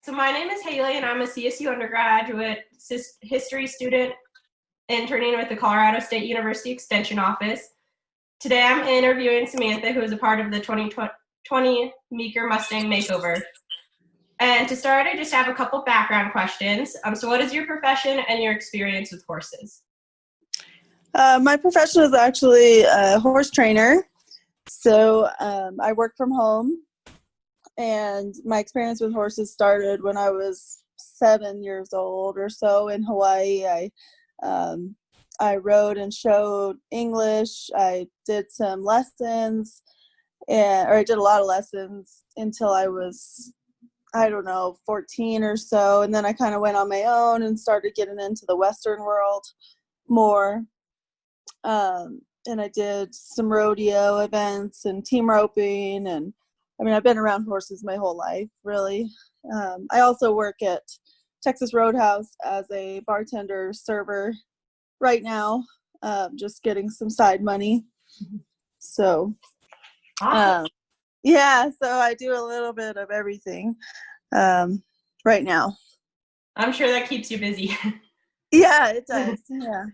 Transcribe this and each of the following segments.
So my name is Haley, and I'm a CSU undergraduate history student interning with the Colorado State University Extension Office. Today I'm interviewing Samantha, who is a part of the 2020 Meeker Mustang Makeover. And to start, I just have a couple background questions. So what is your profession and your experience with horses? My profession is actually a horse trainer. So I work from home, and my experience with horses started when I was 7 years old or so in Hawaii. I rode and showed English. I did some lessons, or I did a lot of lessons until I was, 14 or so. And then I kind of went on my own and started getting into the Western world more. And I did some rodeo events and team roping, and I've been around horses my whole life, really. I also work at Texas Roadhouse as a bartender server right now, just getting some side money. So, Awesome. so I do a little bit of everything right now. I'm sure that keeps you busy. Yeah, it does. Yeah.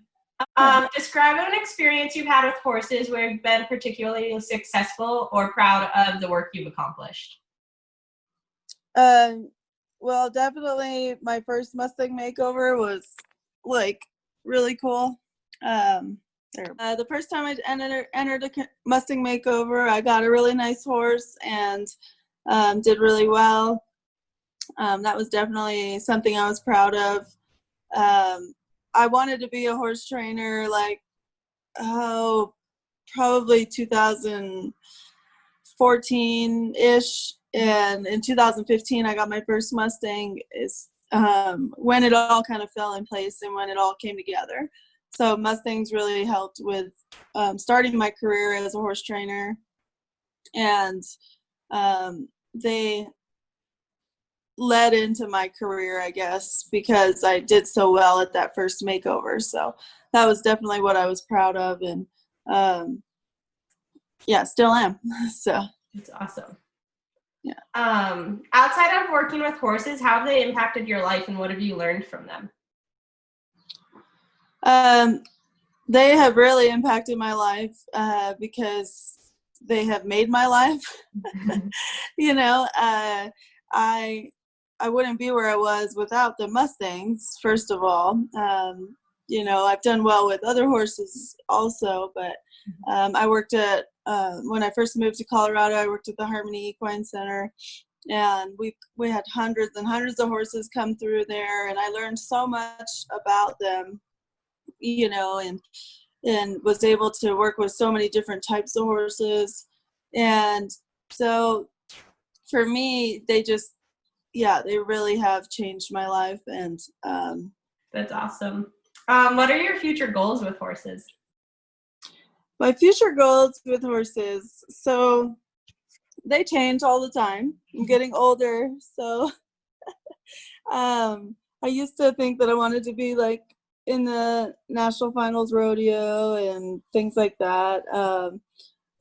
Describe an experience you've had with horses where you've been particularly successful or proud of the work you've accomplished. Well, definitely my first Mustang makeover was really cool. The first time I entered a Mustang makeover, I got a really nice horse and did really well. That was definitely something I was proud of. I wanted to be a horse trainer probably 2014-ish, and in 2015 I got my first Mustang. Is when it all kind of fell in place and when it all came together. So Mustangs really helped with starting my career as a horse trainer, and they led into my career, I guess, because I did so well at that first makeover. So that was definitely what I was proud of, and still am. So it's awesome. Yeah. Outside of working with horses, how have they impacted your life, and what have you learned from them? They have really impacted my life because they have made my life. I wouldn't be where I was without the Mustangs, first of all. I've done well with other horses also, but I worked at, when I first moved to Colorado, I worked at the Harmony Equine Center, and we had hundreds and hundreds of horses come through there, and I learned so much about them, and was able to work with so many different types of horses. And so for me, they really have changed my life. And that's awesome. What are your future goals with horses? My future goals with horses, so they change all the time. I'm getting older, so I used to think that I wanted to be in the national finals rodeo and things like that.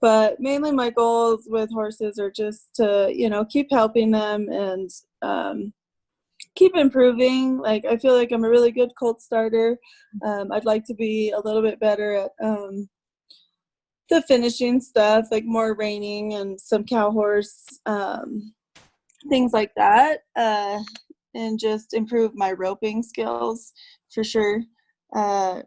But mainly my goals with horses are just to, keep helping them and keep improving. I feel like I'm a really good colt starter. I'd like to be a little bit better at the finishing stuff, like more reining and some cow horse, things like that, and just improve my roping skills for sure. And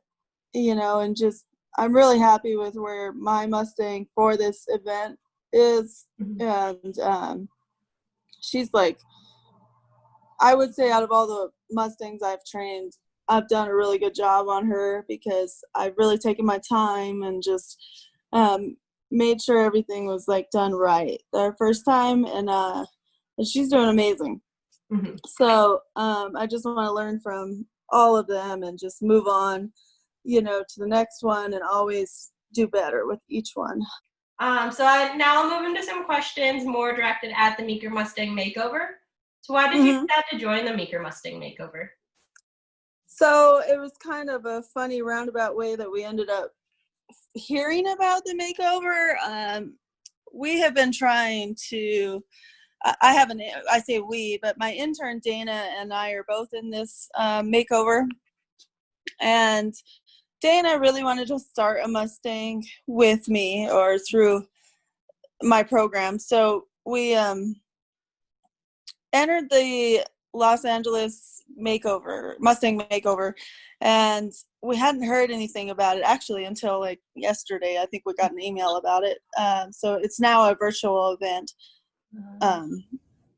just I'm really happy with where my Mustang for this event is. And she's I would say out of all the Mustangs I've trained, I've done a really good job on her because I've really taken my time and just made sure everything was done right the first time, and she's doing amazing. Mm-hmm. So I just want to learn from all of them and just move on, to the next one and always do better with each one. So now I'll move into some questions more directed at the Meeker Mustang Makeover. So why did you decide to join the Meeker Mustang Makeover? So it was kind of a funny roundabout way that we ended up hearing about the makeover. We have been trying to I haven't, I say we, but my intern Dana and I are both in this makeover. And Dana really wanted to start a Mustang with me or through my program. So we entered the Los Angeles Mustang makeover, and we hadn't heard anything about it actually until like yesterday. I think we got an email about it. So it's now a virtual event.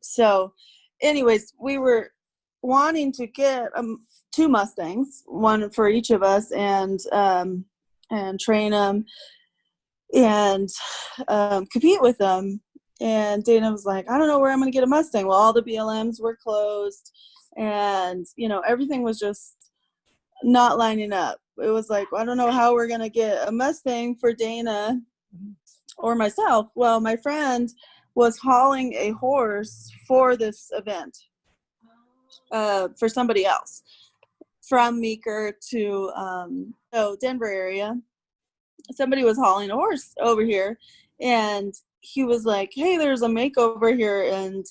So anyways, we were wanting to get 2 Mustangs, one for each of us, and train them and compete with them. And Dana was like, I don't know where I'm going to get a Mustang. Well, all the BLMs were closed, and everything was just not lining up. It was like, I don't know how we're going to get a Mustang for Dana or myself. Well, my friend was hauling a horse for this event for somebody else from Meeker to Denver area. Somebody was hauling a horse over here, and he was like, hey, there's a makeover here in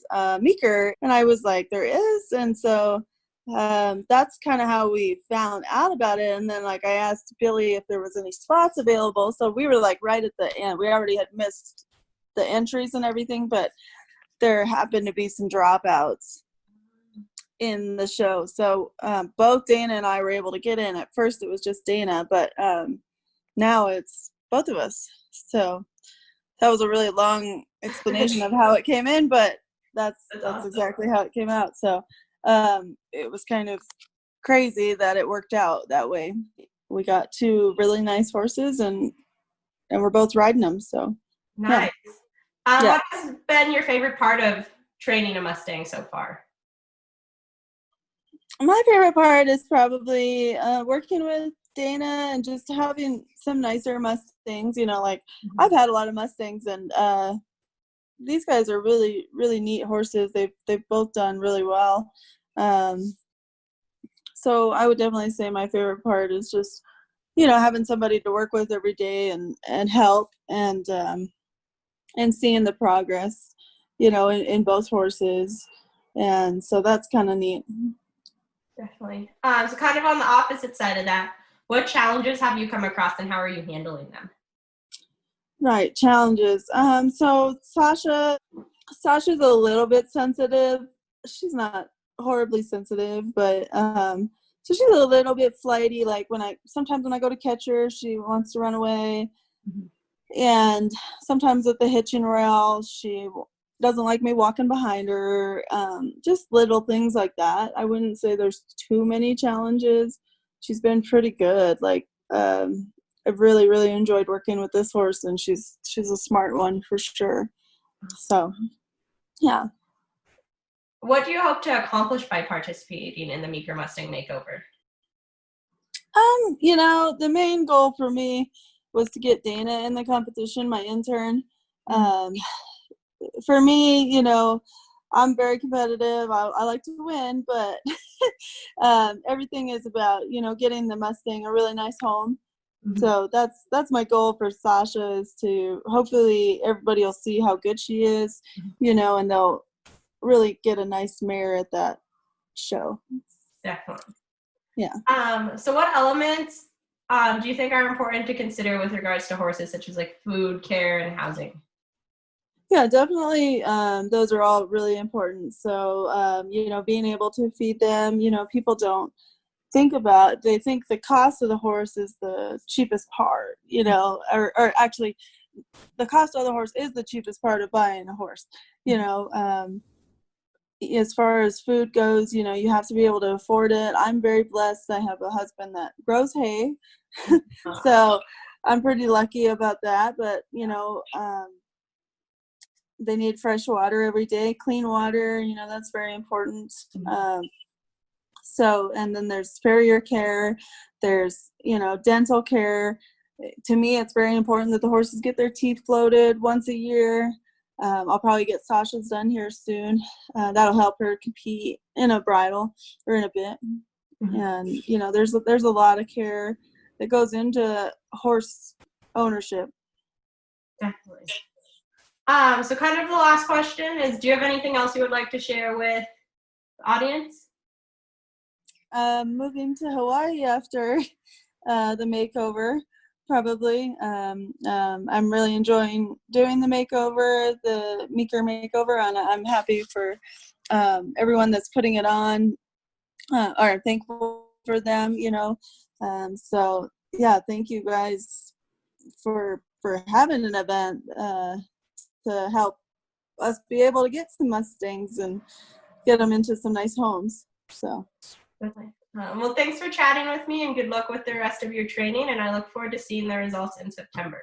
Meeker. And I was like, there is? And so that's kind of how we found out about it. And then like I asked Billy if there was any spots available. So we were like right at the end. We already had missed the entries and everything, but there happened to be some dropouts in the show. So both Dana and I were able to get in. At first it was just Dana, but now it's both of us. So that was a really long explanation of how it came in, but that's awesome. Exactly how it came out. So it was kind of crazy that it worked out that way. We got 2 really nice horses, and we're both riding them. So nice. Yeah. What has been your favorite part of training a Mustang so far? My favorite part is probably working with Dana and just having some nicer Mustangs. Like I've had a lot of Mustangs, and these guys are really, really neat horses. They've both done really well. So I would definitely say my favorite part is just, having somebody to work with every day and help and seeing the progress, in both horses. And so that's kind of neat. Definitely. So kind of on the opposite side of that, what challenges have you come across and how are you handling them? Right, challenges. So Sasha's a little bit sensitive. She's not horribly sensitive, but so she's a little bit flighty. Like sometimes when I go to catch her, she wants to run away. Mm-hmm. And sometimes at the hitching rail, she doesn't like me walking behind her. Just little things like that. I wouldn't say there's too many challenges. She's been pretty good. Like I've really, really enjoyed working with this horse, and she's a smart one for sure. So, yeah. What do you hope to accomplish by participating in the Meeker Mustang Makeover? The main goal for me was to get Dana in the competition, my intern. For me, I'm very competitive. I like to win, but everything is about, getting the Mustang a really nice home. Mm-hmm. So that's my goal for Sasha, is to hopefully everybody will see how good she is, and they'll really get a nice mare at that show. Definitely. Yeah. So what elements do you think are important to consider with regards to horses, such as like food, care, and housing? Yeah, definitely. Those are all really important. So, being able to feed them, people don't think about, they think the cost of the horse is the cheapest part, or actually the cost of the horse is the cheapest part of buying a horse. As far as food goes, you have to be able to afford it. I'm very blessed. I have a husband that grows hay. So I'm pretty lucky about that. But, they need fresh water every day, clean water, that's very important. So, and then there's farrier care, there's, dental care. To me, it's very important that the horses get their teeth floated once a year. I'll probably get Sasha's done here soon. That'll help her compete in a bridle or in a bit. Mm-hmm. And, there's a lot of care that goes into horse ownership. Definitely. So kind of the last question is, do you have anything else you would like to share with the audience? Moving to Hawaii after the makeover, probably. I'm really enjoying doing the makeover, the Meeker makeover, and I'm happy for everyone that's putting it on, or thankful for them, you know. So yeah, thank you guys for having an event to help us be able to get some Mustangs and get them into some nice homes. So. Okay. Well, thanks for chatting with me, and good luck with the rest of your training, and I look forward to seeing the results in September.